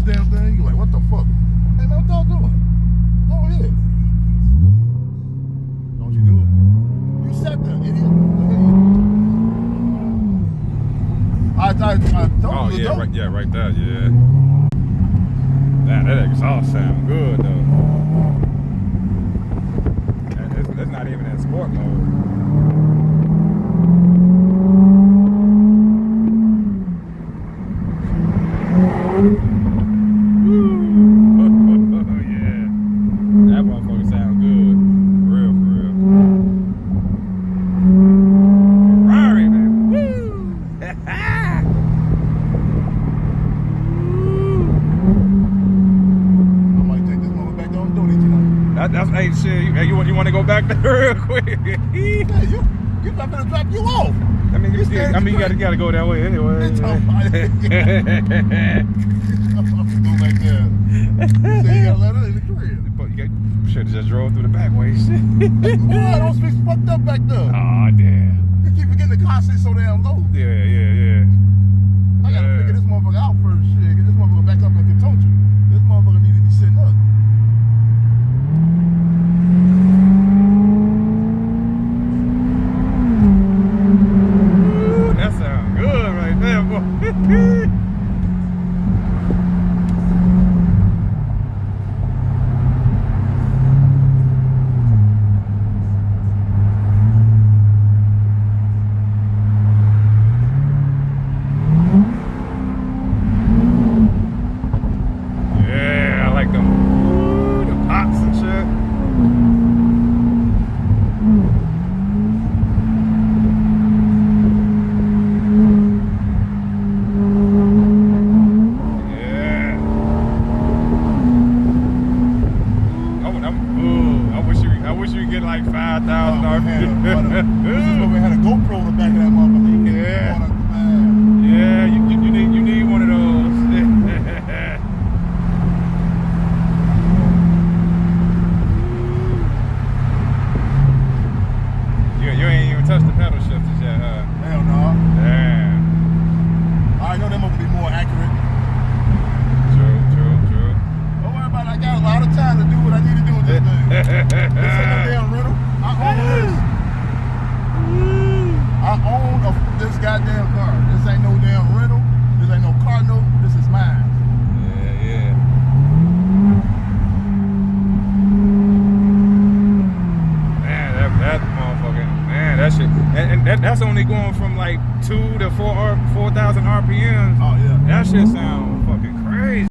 this damn thing. You're like, what the fuck? Hey man, what y'all doing? Go ahead. Don't you do it? You sat there, idiot. I told you. Oh yeah, right there, yeah. Man, that exhaust sound good though. And it's not even in sport mode. Hey, shit, you want to go back there real quick? Yeah, you not gonna drop you off. I mean, you gotta go that way anyway. Go back there. You say you gotta let her in the crib. You should have just drove through the back way. Shit. Boy, those things fucked up back there. Aw, damn. You keep forgetting the car seat so damn low. Yeah. I gotta figure this motherfucker out first. Shit, get this motherfucker back up at the told you. This motherfucker need to be sitting up. That sounds good right there, boy. Yeah, I like them. Ooh, the pops and shit. I wish you could get like $5,000. This is